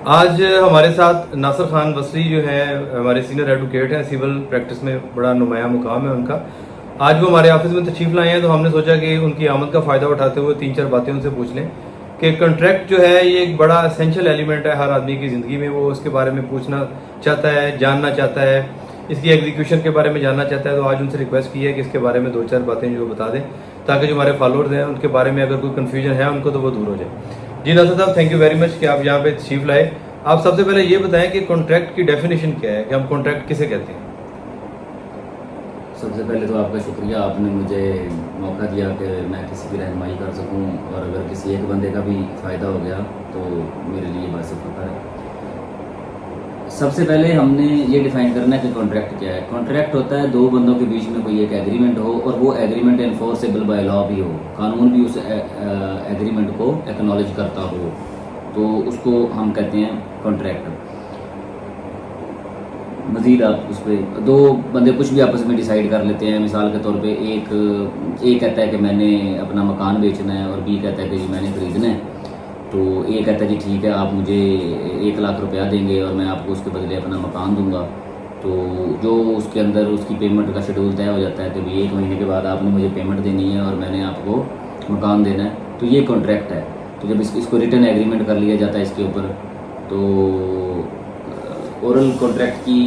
आज हमारे साथ नासिर खान बसरी जो है हमारे सीनियर एडवोकेट हैं, सिविल प्रैक्टिस में बड़ा नुमाया मुकाम है उनका। आज वो हमारे ऑफिस में तशरीफ़ लाए हैं, तो हमने सोचा कि उनकी आमद का फ़ायदा उठाते हुए 3-4 बातें उनसे पूछ लें कि कॉन्ट्रैक्ट जो है ये एक बड़ा एसेंशियल एलिमेंट है हर आदमी की ज़िंदगी में। वो उसके बारे में पूछना चाहता है, जानना चाहता है, इसकी एग्जीक्यूशन के बारे में जानना चाहता है। तो आज उनसे रिक्वेस्ट की है कि इसके बारे में 2-4 बातें जो बता दें, ताकि जो हमारे फॉलोअर्स हैं उनके बारे में अगर कोई कन्फ्यूजन है उनको तो वो दूर हो जाए। जी नासिर साहब, थैंक यू वेरी मच कि आप यहाँ पे तशरीफ़ लाए। आप सबसे पहले ये बताएं कि कॉन्ट्रैक्ट की डेफिनेशन क्या है, कि हम कॉन्ट्रैक्ट किसे कहते हैं। सबसे पहले तो आपका शुक्रिया, आपने मुझे मौका दिया कि मैं किसी की रहनुमाई कर सकूं, और अगर किसी एक बंदे का भी फ़ायदा हो गया तो मेरे लिए बात फ़ख्र है। सबसे पहले हमने ये डिफ़ाइन करना है कि कॉन्ट्रैक्ट क्या है। कॉन्ट्रैक्ट होता है दो बंदों के बीच में कोई एक एग्रीमेंट हो, और वो एग्रीमेंट एनफोर्सेबल बाय लॉ भी हो, कानून भी उस एग्रीमेंट को एक्नॉलेज करता हो, तो उसको हम कहते हैं कॉन्ट्रैक्ट। मज़ीद आप उस पर दो बंदे कुछ भी आपस में डिसाइड कर लेते हैं। मिसाल के तौर पे एक कहता है कि मैंने अपना मकान बेचना है, और बी कहता है कि जी मैंने ख़रीदना है। तो ए कहता है जी ठीक है, आप मुझे 1 लाख रुपया देंगे और मैं आपको उसके बदले अपना मकान दूंगा। तो जो उसके अंदर उसकी पेमेंट का शेड्यूल तय हो जाता है कि भाई 1 महीने के बाद आपने मुझे पेमेंट देनी है और मैंने आपको मकान देना है, तो ये कॉन्ट्रैक्ट है। तो जब इसको रिटर्न एग्रीमेंट कर लिया जाता है इसके ऊपर, तो ओरल कॉन्ट्रैक्ट की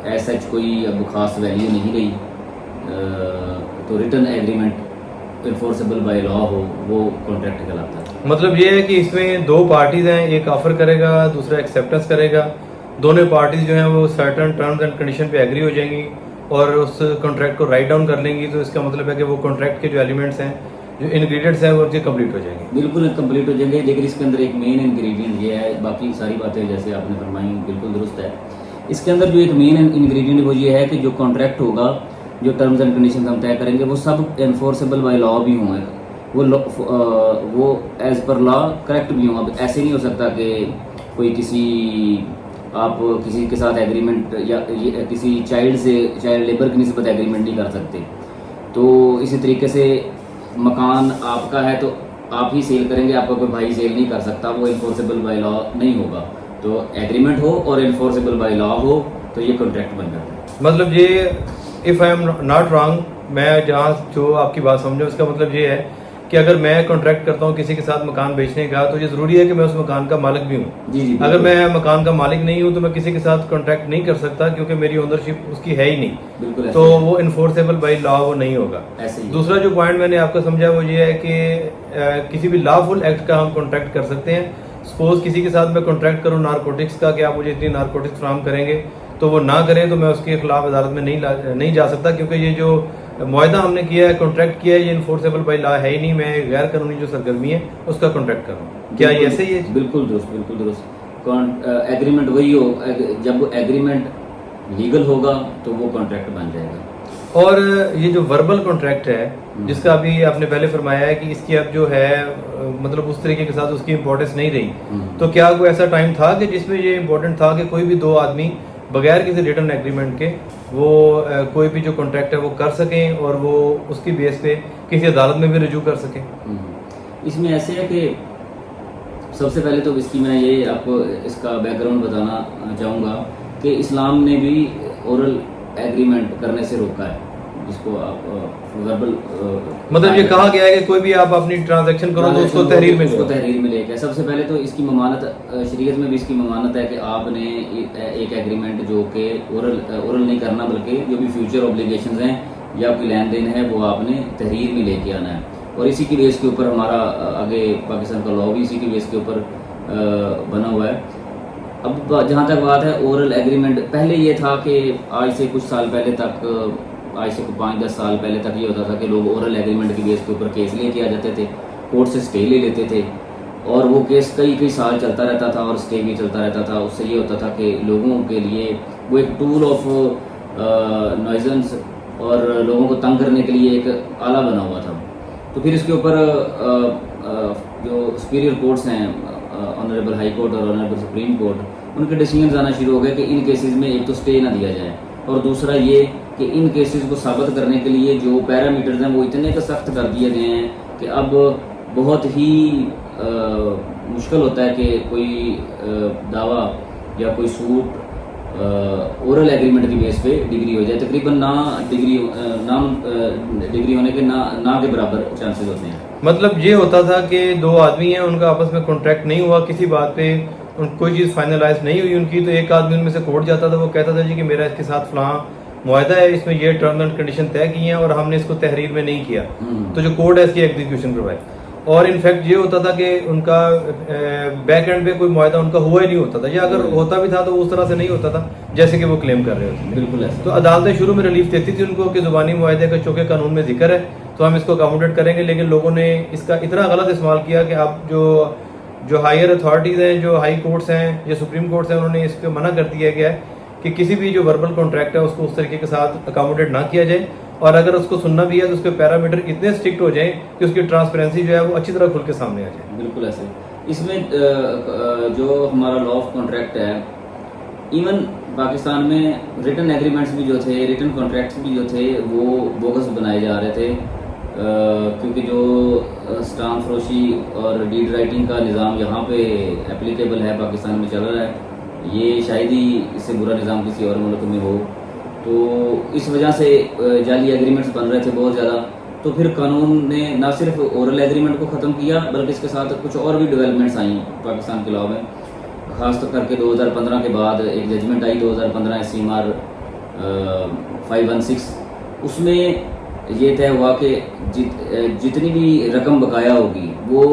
ऐसा कोई अब ख़ास वैल्यू नहीं रही। तो return agreement enforceable by law हो, वो कॉन्ट्रैक्ट कहलाता है। मतलब ये है कि इसमें 2 पार्टीज हैं, एक ऑफर करेगा, दूसरा एक्सेप्टेंस करेगा। दोनों पार्टीज जो हैं वो सर्टन टर्म्स एंड कंडीशन पे एग्री हो जाएंगी और उस कॉन्ट्रैक्ट को राइट डाउन कर लेंगी। तो इसका मतलब है कि वो कॉन्ट्रैक्ट के जो एलिमेंट्स हैं, जो इंग्रेडिएंट्स हैं, वो उनके कंप्लीट हो जाएंगे। बिल्कुल कंप्लीट हो जाएंगे, लेकिन इसके अंदर एक मेन इंग्रेडिएंट ये है, बाकी सारी बातें जैसे आपने फरमाई बिल्कुल दुरुस्त है। इसके अंदर जो एक मेन इंग्रेडिएंट वो ये है कि जो कॉन्ट्रैक्ट होगा, जो टर्म्स एंड कंडीशन हम तय करेंगे, वो सब एनफोर्सेबल बाय लॉ भी हों, वो एज पर लॉ करेक्ट भी हों। अब ऐसे नहीं हो सकता कि कोई आप किसी के साथ एग्रीमेंट या किसी चाइल्ड लेबर की निस्बत एग्रीमेंट नहीं कर सकते। तो इसी तरीके से मकान आपका है तो आप ही सेल करेंगे, आपका कोई भाई सेल नहीं कर सकता, वो इन्फोर्सेबल बाय लॉ नहीं होगा। तो एग्रीमेंट हो और इन्फोर्सेबल बाय लॉ हो तो ये कॉन्ट्रैक्ट बन जाता है। मतलब ये, if I am not wrong, मैं जहाँ जो आपकी बात समझूँ, उसका मतलब ये है कि अगर मैं कॉन्ट्रैक्ट करता हूँ किसी के साथ मकान बेचने का, तो ये ज़रूरी है कि मैं उस मकान का मालिक भी हूँ। जी जी, अगर मैं मकान का मालिक नहीं हूँ तो मैं किसी के साथ कॉन्ट्रैक्ट नहीं कर सकता, क्योंकि मेरी ओनरशिप उसकी है ही नहीं। बिल्कुल, तो वो इन्फोर्सेबल बाय लॉ वो नहीं होगा। ऐसे ही। दूसरा जो पॉइंट मैंने आपका समझा वो ये है कि किसी भी लॉफुल एक्ट का हम कॉन्ट्रैक्ट कर सकते हैं। सपोज किसी के साथ मैं कॉन्ट्रैक्ट करूँ नारकोटिक्स का, कि आप मुझे इतनी नारकोटिक्स फ्राहम करेंगे, तो वो ना करें तो मैं उसके खिलाफ अदालत में नहीं जा सकता, क्योंकि ये जो मुआहदा हमने किया है, कॉन्ट्रैक्ट किया है, ये इन्फोर्सेबल बाय लॉ है ही नहीं। मैं गैर कानूनी जो सरगर्मी है उसका कॉन्ट्रैक्ट कर रहा हूँ। क्या ये ऐसे ही है? बिल्कुल दुरुस्त, बिल्कुल दुरुस्त। एग्रीमेंट वही हो, जब एग्रीमेंट लीगल होगा तो वो कॉन्ट्रैक्ट बन जाएगा। और ये जो वर्बल कॉन्ट्रैक्ट है, जिसका अभी आपने पहले फरमाया है कि इसकी अब जो है मतलब उस तरीके के साथ उसकी इंपॉर्टेंस नहीं रही, तो क्या कोई ऐसा टाइम था कि जिसमें ये इंपॉर्टेंट था कि कोई भी 2 आदमी बगैर किसी रिटर्न एग्रीमेंट के वो कोई भी जो कॉन्ट्रैक्ट है वो कर सकें, और वो उसकी बेस पे किसी अदालत में भी रजू कर सकें? इसमें ऐसे है कि सबसे पहले तो इसकी मैं ये आपको इसका बैकग्राउंड बताना चाहूँगा कि इस्लाम ने भी ओरल एग्रीमेंट करने से रोका है, जिसको आप वर्बल मतलब ये कहा गया है कि कोई भी आप अपनी ट्रांजैक्शन करो तो उसको तहरीर में लेके। सबसे पहले तो इसकी ममानत शरीयत में भी इसकी ममानत है कि आपने एक एग्रीमेंट जो कि ओरल नहीं करना, बल्कि जो भी फ्यूचर ऑब्लिगेशंस हैं या आपकी लेन देन है वो आपने तहरीर में लेके आना है। और इसी की बेस के ऊपर हमारा आगे पाकिस्तान का लॉ भी इसी की बेस के ऊपर बना हुआ है। अब जहाँ तक बात है ओरल एग्रीमेंट, पहले ये था कि आज से कुछ साल पहले तक, आज से 5-10 साल पहले तक ये होता था कि लोग ओरल एग्रीमेंट की बेस के ऊपर केस लेके आ जाते थे, कोर्ट से स्टे ले लेते थे, और वो केस कई साल चलता रहता था और स्टे भी चलता रहता था। उससे ये होता था कि लोगों के लिए वो एक टूल ऑफ नॉइजेंस और लोगों को तंग करने के लिए एक आला बना हुआ था। तो फिर इसके ऊपर जो सुपीरियर कोर्ट्स हैं, ऑनरेबल हाई कोर्ट और ऑनरेबल सुप्रीम कोर्ट, उनके डिसीजन आना शुरू हो गए कि इन केसेस में एक तो स्टे ना दिया जाए, और दूसरा ये कि इन केसेस को साबित करने के लिए जो पैरामीटर्स हैं वो इतने का सख्त कर दिए गए हैं कि अब बहुत ही मुश्किल होता है कि कोई दावा या कोई सूट ओरल एग्रीमेंट की बेस पे डिग्री हो जाए। तकरीबन ना डिग्री होने के ना के बराबर चांसेस होते हैं। मतलब ये होता था कि दो आदमी हैं, उनका आपस में कॉन्ट्रैक्ट नहीं हुआ, किसी बात पे कोई चीज़ फाइनलाइज नहीं हुई उनकी, तो एक आदमी उनमें से कोर्ट जाता था, वो कहता था जी कि मेरा इसके साथ फलां मुआहदा है, इसमें ये टर्म एंड कंडीशन तय की हैं और हमने इसको तहरीर में नहीं किया, तो जो कोर्ट है इसकी एग्जीक्यूशन करवाए। और इनफैक्ट ये होता था कि उनका बैक एंड पे कोई मुआहदा उनका हुआ ही नहीं होता था, या अगर होता भी था तो उस तरह से नहीं होता था जैसे कि वो क्लेम कर रहे होते थे। बिल्कुल ऐसा। तो अदालतें शुरू में रिलीफ देती थी उनको कि ज़ुबानी मुआहदे का चूँकि कानून में जिक्र है तो हम इसको अकोमोडेट करेंगे, लेकिन लोगों ने इसका इतना गलत इस्तेमाल किया कि अब जो हायर अथॉरिटीज़ हैं, जो हाई कोर्ट्स हैं या सुप्रीम कोर्ट्स हैं, उन्होंने इसको मना कर दिया गया है कि किसी भी जो वर्बल कॉन्ट्रैक्ट है उसको उस तरीके के साथ अकोमोडेट ना किया जाए, और अगर उसको सुनना भी है तो उसके पैरामीटर इतने स्ट्रिक्ट हो जाएं कि उसकी ट्रांसपेरेंसी जो है वो अच्छी तरह खुल के सामने आ जाए। बिल्कुल ऐसे। इसमें जो हमारा लॉ ऑफ कॉन्ट्रैक्ट है, इवन पाकिस्तान में रिटन एग्रीमेंट्स भी जो थे, रिटन कॉन्ट्रैक्ट्स भी जो थे, वो बोगस बनाए जा रहे थे, क्योंकि जो स्टाम्प फरोशी और डीड राइटिंग का निज़ाम यहाँ पे एप्लीकेबल है, पाकिस्तान में चल रहा है, ये शायद ही इससे बुरा निज़ाम किसी और मुल्क में हो। तो इस वजह से जाली एग्रीमेंट्स बन रहे थे बहुत ज़्यादा। तो फिर कानून ने ना सिर्फ ओरल एग्रीमेंट को ख़त्म किया, बल्कि इसके साथ कुछ और भी डेवलपमेंट्स आई पाकिस्तान के लॉ में, ख़ास करके 2015 के बाद एक जजमेंट आई 2015 SCMR 516। उसमें ये तय हुआ कि जितनी भी रकम बकाया होगी वो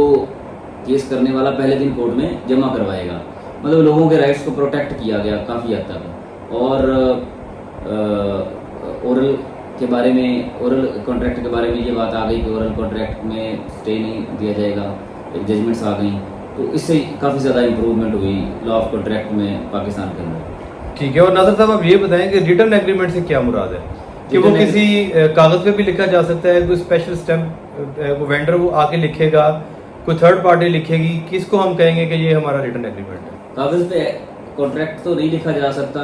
केस करने वाला पहले दिन कोर्ट में जमा करवाएगा। मतलब लोगों के राइट्स को प्रोटेक्ट किया गया काफ़ी हद तक। और ओरल के बारे में, ओरल कॉन्ट्रैक्ट के बारे में ये बात आ गई कि ओरल कॉन्ट्रैक्ट में स्टे नहीं दिया जाएगा, एक जजमेंट्स आ गई, तो इससे काफ़ी ज़्यादा इम्प्रूवमेंट हुई लॉ ऑफ कॉन्ट्रैक्ट में पाकिस्तान के अंदर। ठीक है। और नाज़र साहब आप ये बताएं कि रिटर्न एग्रीमेंट से क्या मुराद है, कि वो किसी कागज़ पे भी लिखा जा सकता है, कोई स्पेशल स्टैम्प वो वेंडर वो आके लिखेगा, कोई थर्ड पार्टी लिखेगी, किसको हम कहेंगे कि ये हमारा रिटर्न एग्रीमेंट है? कागज़ पे कॉन्ट्रैक्ट तो नहीं लिखा जा सकता,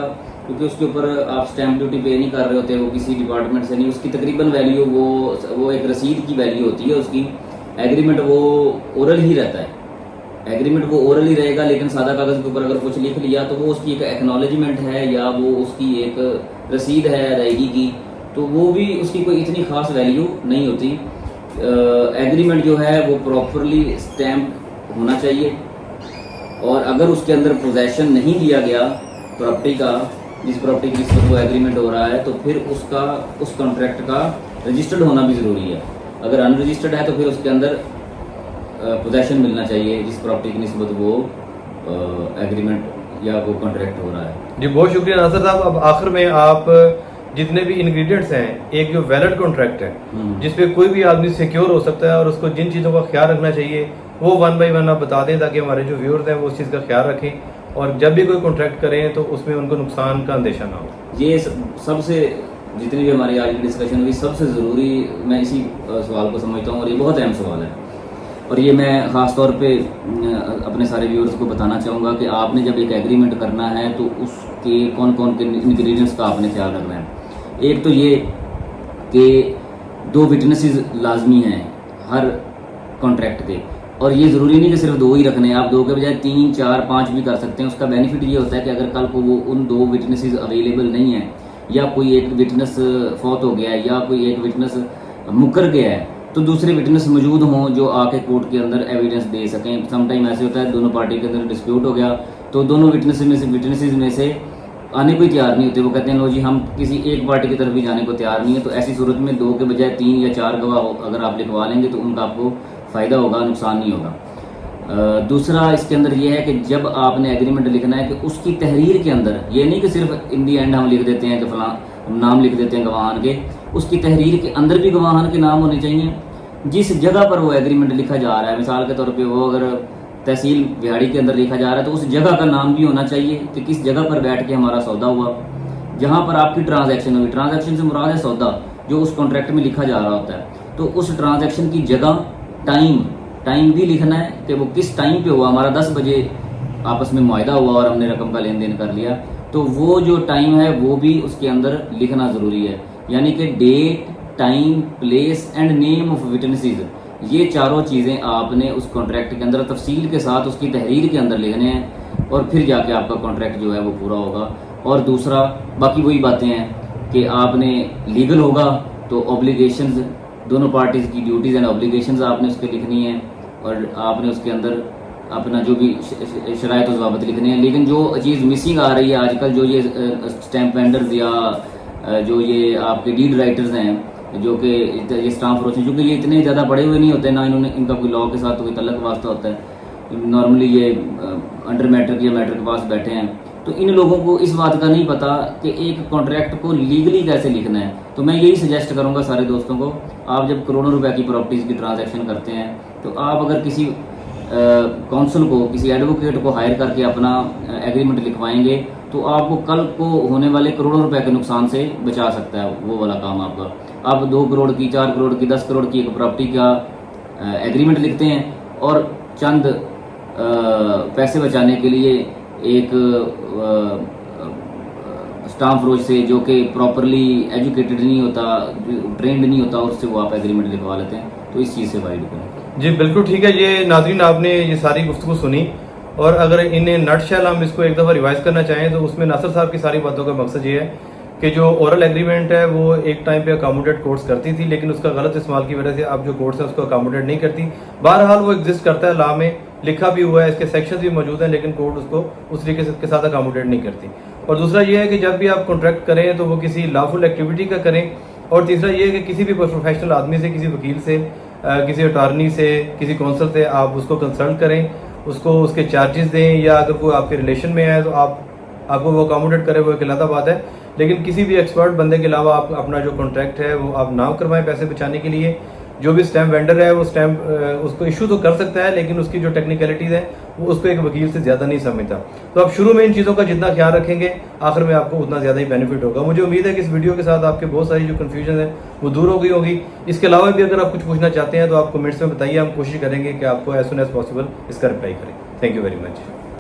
क्योंकि उसके ऊपर आप स्टैम्प ड्यूटी पे नहीं कर रहे होते, वो किसी डिपार्टमेंट से नहीं, उसकी तकरीबन वैल्यू वो एक रसीद की वैल्यू होती है उसकी। एग्रीमेंट वो ओरल ही रहता है, एग्रीमेंट वो ओरल ही रहेगा, लेकिन सादा कागज़ के ऊपर अगर कुछ लिख लिया तो वो उसकी एक एक्नॉलेजमेंट है या वो उसकी एक रसीद है अदायगी की, तो वो भी उसकी कोई इतनी खास वैल्यू नहीं होती। एग्रीमेंट जो है वो प्रॉपरली स्टैम्प होना चाहिए, और अगर उसके अंदर पोजेशन नहीं दिया गया प्रॉपर्टी का, जिस प्रॉपर्टी की वो एग्रीमेंट हो रहा है, तो फिर उसका उस कॉन्ट्रैक्ट का रजिस्टर्ड होना भी ज़रूरी है। अगर अनरजिस्टर्ड है तो फिर उसके अंदर पोजेशन मिलना चाहिए जिस प्रॉपर्टी की निस्बत वो एग्रीमेंट या वो कॉन्ट्रैक्ट हो रहा है। जी बहुत शुक्रिया नाज़र साहब। अब आखिर में आप जितने भी इंग्रेडिएंट्स हैं, एक जो वैलिड कॉन्ट्रैक्ट है जिसपे कोई भी आदमी सिक्योर हो सकता है और उसको जिन चीज़ों का ख्याल रखना चाहिए वो वन बाई वन आप बता दें, ताकि हमारे जो व्यूअर्स हैं वो उस चीज़ का ख्याल रखें, और जब भी कोई कॉन्ट्रैक्ट करें तो उसमें उनको नुकसान का अंदेशा ना हो। ये सबसे जितनी भी हमारी आज की डिस्कशन हुई, सबसे ज़रूरी मैं इसी सवाल को समझता हूँ, और ये बहुत अहम सवाल है, और ये मैं ख़ास तौर पे अपने सारे व्यूअर्स को बताना चाहूँगा कि आपने जब एक एग्रीमेंट करना है तो उसके कौन कौन के इंग्रेडिएंट्स का आपने ख्याल रखना है। एक तो ये कि 2 विटनेसेस लाजमी हैं हर कॉन्ट्रैक्ट के, और ये ज़रूरी नहीं कि सिर्फ 2 ही रखने हैं, आप 2 के बजाय 3, 4, 5 भी कर सकते हैं। उसका बेनिफिट ये होता है कि अगर कल को वो उन 2 विटनेसेस अवेलेबल नहीं है, या कोई एक विटनेस फौत हो गया है, या कोई एक विटनेस मुकर गया है, तो दूसरे विटनेस मौजूद हों जो आके कोर्ट के अंदर एविडेंस दे सकें। समटाइम ऐसे होता है दोनों पार्टी के अंदर डिस्प्यूट हो गया तो दोनों विटनेसेस में से आने को ही तैयार नहीं होते, वो कहते हैं लो जी हम किसी एक पार्टी की तरफ भी जाने को तैयार नहीं है। तो ऐसी सूरत में 2 के बजाय 3 या 4 गवाह अगर आप लिखवा लेंगे तो उनका आपको फ़ायदा होगा, नुकसान नहीं होगा। दूसरा इसके अंदर ये है कि जब आपने एग्रीमेंट लिखना है कि उसकी तहरीर के अंदर ये नहीं कि सिर्फ इन दी एंड हम लिख देते हैं कि फलां नाम लिख देते हैं गवाहान के, उसकी तहरीर के अंदर भी गवाहान के नाम होने चाहिए। जिस जगह पर वो एग्रीमेंट लिखा जा रहा है, मिसाल के तौर पे वो अगर तहसील बिहाड़ी के अंदर लिखा जा रहा है तो उस जगह का नाम भी होना चाहिए कि किस जगह पर बैठ के हमारा सौदा हुआ, जहाँ पर आपकी ट्रांजैक्शन हुई। ट्रांजैक्शन से मुराद है सौदा जो उस कॉन्ट्रैक्ट में लिखा जा रहा होता है। तो उस ट्रांजैक्शन की जगह, टाइम भी लिखना है कि वो किस टाइम पे हुआ। हमारा 10 बजे आपस में मुआहदा हुआ और हमने रकम का लेन देन कर लिया, तो वो जो टाइम है वो भी उसके अंदर लिखना ज़रूरी है। यानी कि date, time, place and name of witnesses, ये चारों चीज़ें आपने उस कॉन्ट्रैक्ट के अंदर तफसील के साथ उसकी तहरीर के अंदर लिखने हैं और फिर जाके आपका कॉन्ट्रैक्ट जो है वो पूरा होगा। और दूसरा बाकी वही बातें हैं कि आपने लीगल होगा तो ऑब्लिगेशंस, दोनों पार्टीज़ की ड्यूटीज़ एंड ऑब्लिगेशंस आपने उसके लिखनी है और आपने उसके अंदर अपना जो भी शराइत और ज़वाबित लिखने हैं। लेकिन जो चीज़ मिसिंग आ रही है आजकल, जो ये स्टैम्प वेंडर्स या जो ये आपके डीड राइटर्स हैं, जो कि ये स्टाम्प फरोश हैं, क्योंकि ये इतने ज़्यादा पढ़े हुए नहीं होते, ना इनका कोई लॉ के साथ कोई तल्लक वास्ता होता है, नॉर्मली ये अंडर मैट्रिक या मैट्रिक के पास बैठे हैं, तो इन लोगों को इस बात का नहीं पता कि एक कॉन्ट्रैक्ट को लीगली कैसे लिखना है। तो मैं यही सजेस्ट करूंगा सारे दोस्तों को, आप जब करोड़ों रुपए की प्रॉपर्टीज़ की ट्रांजैक्शन करते हैं तो आप अगर किसी काउंसिल को, किसी एडवोकेट को हायर करके अपना एग्रीमेंट लिखवाएंगे तो आपको कल को होने वाले करोड़ों रुपए के नुकसान से बचा सकता है वो वाला काम आपका। आप 2 करोड़ की, 4 करोड़ की, 10 करोड़ की एक प्रॉपर्टी का एग्रीमेंट लिखते हैं और चंद पैसे बचाने के लिए एक स्टाम्प फरोश से, जो कि प्रॉपरली एजुकेटेड नहीं होता, ट्रेंड नहीं होता, उससे वो आप एग्रीमेंट लिखवा लेते हैं। तो इस चीज़ से अवॉइड करें। जी बिल्कुल ठीक है। ये नाज़रीन आपने ये सारी गुफ्तगू सुनी, और अगर इन्हें नटशेल हम इसको एक दफ़ा रिवाइज करना चाहें तो उसमें नासिर साहब की सारी बातों का मकसद ये है कि जो ओरल एग्रीमेंट है वो एक टाइम पे अकामोडेट कोर्ट्स करती थी, लेकिन उसका गलत इस्तेमाल की वजह से अब जो कोर्ट्स हैं उसको अकामोडेट नहीं करती। बहरहाल वो एग्जिस्ट करता है, लॉ में लिखा भी हुआ है, इसके सेक्शंस भी मौजूद हैं, लेकिन कोर्ट उसको उस तरीके के साथ अकामोडेट नहीं करती। और दूसरा ये है कि जब भी आप कॉन्ट्रैक्ट करें तो वो किसी लॉफुल एक्टिविटी का करें। और तीसरा ये है कि किसी भी प्रोफेशनल आदमी से, किसी वकील से, किसी अटॉर्नी से, किसी कौंसल से आप उसको कंसल्ट करें, उसको उसके चार्जेस दें, या अगर कोई आपके रिलेशन में है तो आपको वो अकोमोडेट करे, वो एक अलग बात है। लेकिन किसी भी एक्सपर्ट बंदे के अलावा आप अपना जो कॉन्ट्रैक्ट है वो आप ना करवाएं पैसे बचाने के लिए। जो भी स्टैम्प वेंडर है वो स्टैम्प उसको इशू तो कर सकता है, लेकिन उसकी जो टेक्निकलिटीज़ है वो उसको एक वकील से ज़्यादा नहीं समझता। तो आप शुरू में इन चीज़ों का जितना ख्याल रखेंगे, आखिर में आपको उतना ज़्यादा ही बेनिफिट होगा। मुझे उम्मीद है कि इस वीडियो के साथ आपके बहुत सारी जो कन्फ्यूजन है वो दूर हो गई होगी। इसके अलावा भी अगर आप कुछ पूछना चाहते हैं तो आप कमेंट्स में बताइए, हम कोशिश करेंगे कि आपको एज सुन एज पॉसिबल इसका रिप्लाई करें। Thank you very much.